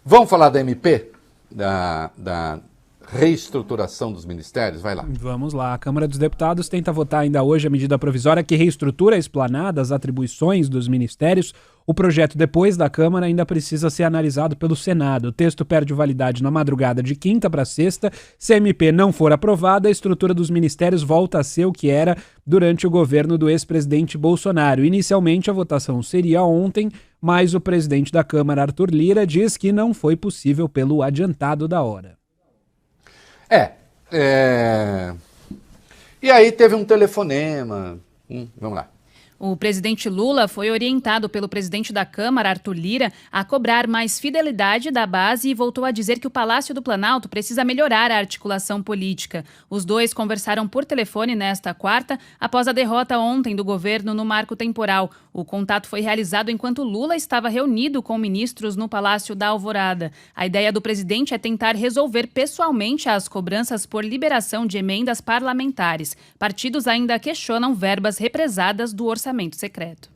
Vamos falar da MP? Da reestruturação dos ministérios? Vai lá. Vamos lá. A Câmara dos Deputados tenta votar ainda hoje a medida provisória que reestrutura a esplanada, as atribuições dos ministérios. O projeto, depois da Câmara, ainda precisa ser analisado pelo Senado. O texto perde validade na madrugada de quinta para sexta. Se a MP não for aprovada, a estrutura dos ministérios volta a ser o que era durante o governo do ex-presidente Bolsonaro. Inicialmente, a votação seria ontem, mas o presidente da Câmara, Arthur Lira, diz que não foi possível pelo adiantado da hora. E aí teve um telefonema. Vamos lá. O presidente Lula foi orientado pelo presidente da Câmara, Arthur Lira, a cobrar mais fidelidade da base e voltou a dizer que o Palácio do Planalto precisa melhorar a articulação política. Os dois conversaram por telefone nesta quarta, após a derrota ontem do governo no marco temporal. O contato foi realizado enquanto Lula estava reunido com ministros no Palácio da Alvorada. A ideia do presidente é tentar resolver pessoalmente as cobranças por liberação de emendas parlamentares. Partidos ainda questionam verbas represadas do orçamento secreto.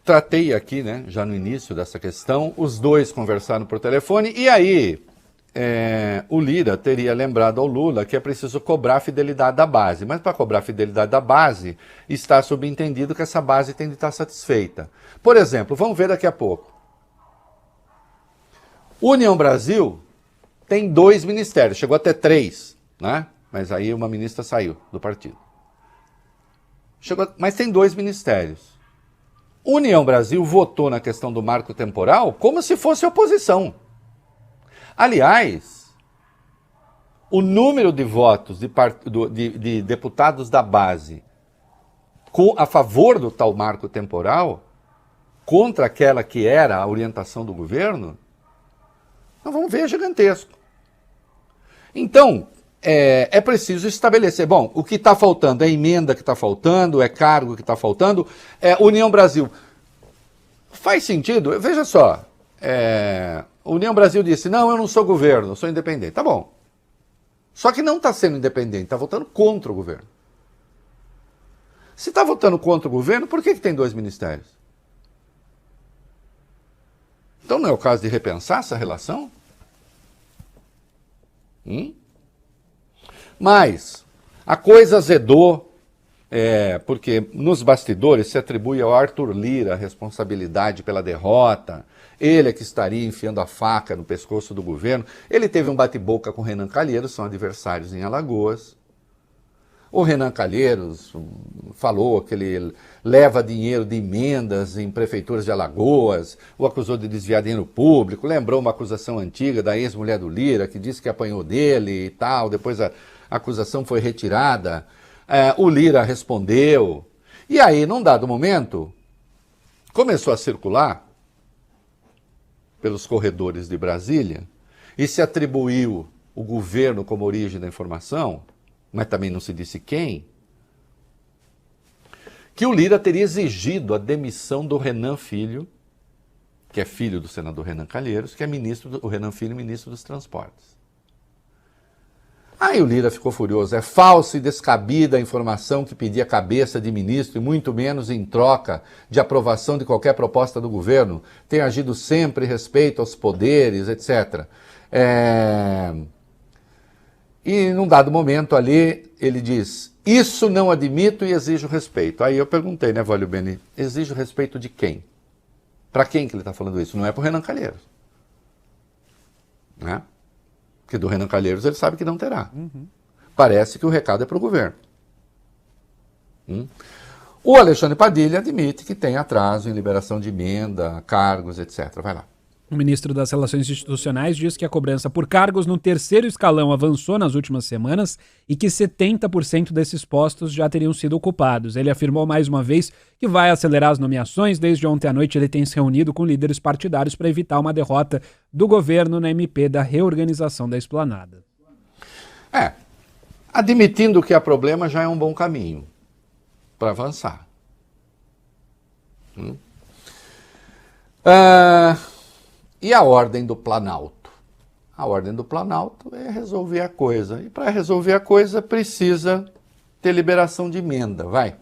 Tratei aqui, já no início dessa questão, os dois conversaram por telefone e aí o Lira teria lembrado ao Lula que é preciso cobrar a fidelidade da base, mas para cobrar a fidelidade da base está subentendido que essa base tem de estar satisfeita. Por exemplo, vamos ver daqui a pouco. União Brasil tem 2 ministérios, chegou até 3, mas aí uma ministra saiu do partido. Mas tem 2 ministérios. União Brasil votou na questão do marco temporal como se fosse oposição. Aliás, o número de votos de deputados da base a favor do tal marco temporal contra aquela que era a orientação do governo, nós vamos ver, é gigantesco. Então, é preciso estabelecer, o que está faltando é emenda que está faltando, é cargo que está faltando, União Brasil. Faz sentido? Veja só, União Brasil disse, não, eu não sou governo, eu sou independente. Tá bom. Só que não está sendo independente, está votando contra o governo. Se está votando contra o governo, por que tem 2 ministérios? Então não é o caso de repensar essa relação? Mas a coisa azedou, porque nos bastidores se atribui ao Arthur Lira a responsabilidade pela derrota, ele é que estaria enfiando a faca no pescoço do governo. Ele teve um bate-boca com o Renan Calheiros, são adversários em Alagoas. O Renan Calheiros falou que ele leva dinheiro de emendas em prefeituras de Alagoas, o acusou de desviar dinheiro público, lembrou uma acusação antiga da ex-mulher do Lira, que disse que apanhou dele e tal, depois a acusação foi retirada, o Lira respondeu, e aí, num dado momento, começou a circular pelos corredores de Brasília e se atribuiu o governo como origem da informação, mas também não se disse quem, que o Lira teria exigido a demissão do Renan Filho, que é filho do senador Renan Calheiros, que é o Renan Filho, ministro dos Transportes. Aí o Lira ficou furioso, é falsa e descabida a informação que pedia a cabeça de ministro e muito menos em troca de aprovação de qualquer proposta do governo, tem agido sempre em respeito aos poderes, etc. E num dado momento ali, ele diz, isso não admito e exijo respeito. Aí eu perguntei, Vólio Beni, exijo respeito de quem? Para quem que ele está falando isso? Não é para o Renan Calheiros. Porque do Renan Calheiros ele sabe que não terá. Parece que o recado é para o governo. O Alexandre Padilha admite que tem atraso em liberação de emenda, cargos, etc. Vai lá. O ministro das Relações Institucionais diz que a cobrança por cargos no 3º escalão avançou nas últimas semanas e que 70% desses postos já teriam sido ocupados. Ele afirmou mais uma vez que vai acelerar as nomeações. Desde ontem à noite ele tem se reunido com líderes partidários para evitar uma derrota do governo na MP da reorganização da esplanada. Admitindo que há problema já é um bom caminho para avançar. E a ordem do Planalto? A ordem do Planalto é resolver a coisa. E para resolver a coisa precisa ter liberação de emenda, vai.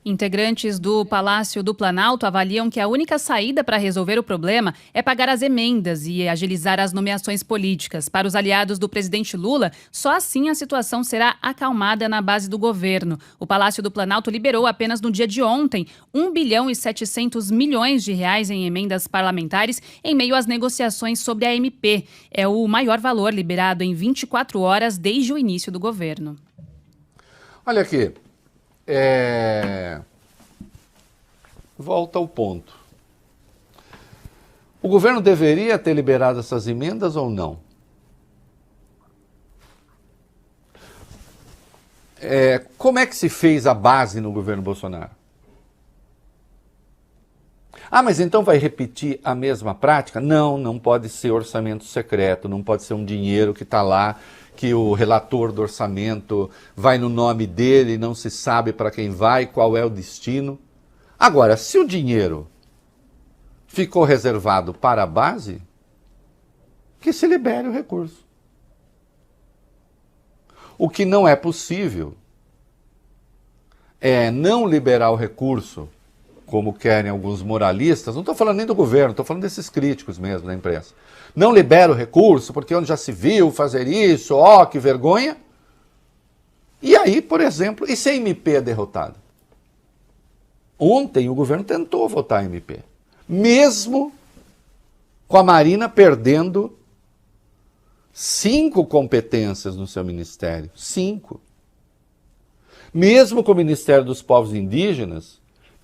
Integrantes do Palácio do Planalto avaliam que a única saída para resolver o problema é pagar as emendas e agilizar as nomeações políticas. Para os aliados do presidente Lula, só assim a situação será acalmada na base do governo. O Palácio do Planalto liberou apenas no dia de ontem 1 bilhão e 700 milhões de reais em emendas parlamentares em meio às negociações sobre a MP. É o maior valor liberado em 24 horas desde o início do governo. Olha aqui. Volta ao ponto. O governo deveria ter liberado essas emendas ou não? Como é que se fez a base no governo Bolsonaro? Ah, mas então vai repetir a mesma prática? Não, não pode ser orçamento secreto, não pode ser um dinheiro que está lá, que o relator do orçamento vai no nome dele, não se sabe para quem vai, qual é o destino. Agora, se o dinheiro ficou reservado para a base, que se libere o recurso. O que não é possível é não liberar o recurso, como querem alguns moralistas, não estou falando nem do governo, estou falando desses críticos mesmo da imprensa. Não libera o recurso, porque onde já se viu fazer isso, ó, que vergonha. E aí, por exemplo, e se a MP é derrotada? Ontem o governo tentou votar a MP, mesmo com a Marina perdendo 5 competências no seu ministério. 5. Mesmo com o Ministério dos Povos Indígenas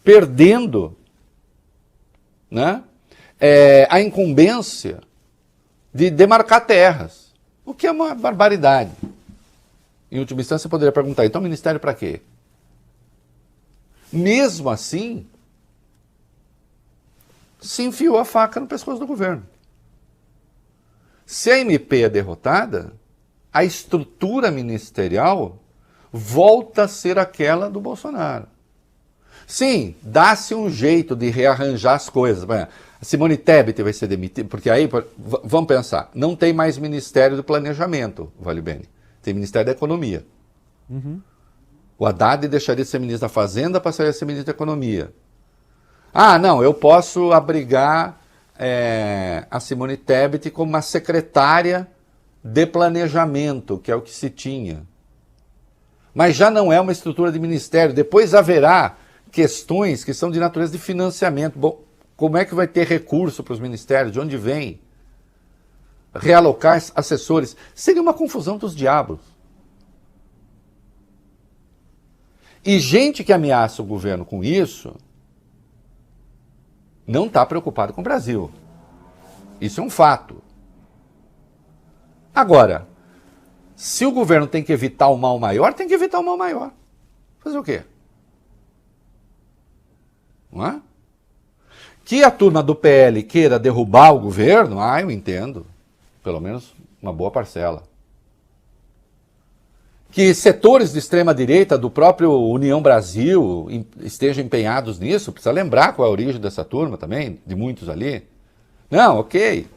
perdendo, né, a incumbência de demarcar terras, o que é uma barbaridade. Em última instância, você poderia perguntar, então o ministério para quê? Mesmo assim, se enfiou a faca no pescoço do governo. Se a MP é derrotada, a estrutura ministerial volta a ser aquela do Bolsonaro. Sim, dá-se um jeito de rearranjar as coisas. A Simone Tebet vai ser demitida, porque aí, vamos pensar, não tem mais Ministério do Planejamento, Vale Bene, tem Ministério da Economia. Uhum. O Haddad deixaria de ser ministro da Fazenda, passaria a ser ministro da Economia. Ah, não, eu posso abrigar a Simone Tebet como uma secretária de planejamento, que é o que se tinha. Mas já não é uma estrutura de ministério. Depois haverá questões que são de natureza de financiamento. Bom, como é que vai ter recurso para os ministérios? De onde vem? Realocar assessores? Seria uma confusão dos diabos. E gente que ameaça o governo com isso não está preocupado com o Brasil. Isso é um fato. Agora, se o governo tem que evitar o mal maior, tem que evitar o mal maior. Fazer o quê? Não é? Que a turma do PL queira derrubar o governo, eu entendo. Pelo menos uma boa parcela. Que setores de extrema-direita do próprio União Brasil estejam empenhados nisso, precisa lembrar qual é a origem dessa turma também, de muitos ali. Não, ok.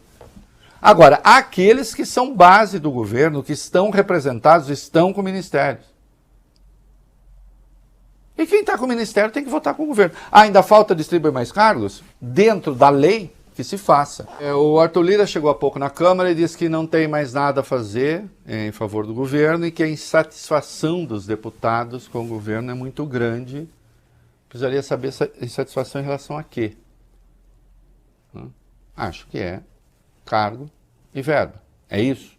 Agora, há aqueles que são base do governo, que estão representados, estão com ministérios. E quem está com o ministério tem que votar com o governo. Ainda falta distribuir mais cargos? Dentro da lei, que se faça. O Arthur Lira chegou há pouco na Câmara e disse que não tem mais nada a fazer em favor do governo e que a insatisfação dos deputados com o governo é muito grande. Precisaria saber essa insatisfação em relação a quê? Acho que é cargo e verba. É isso.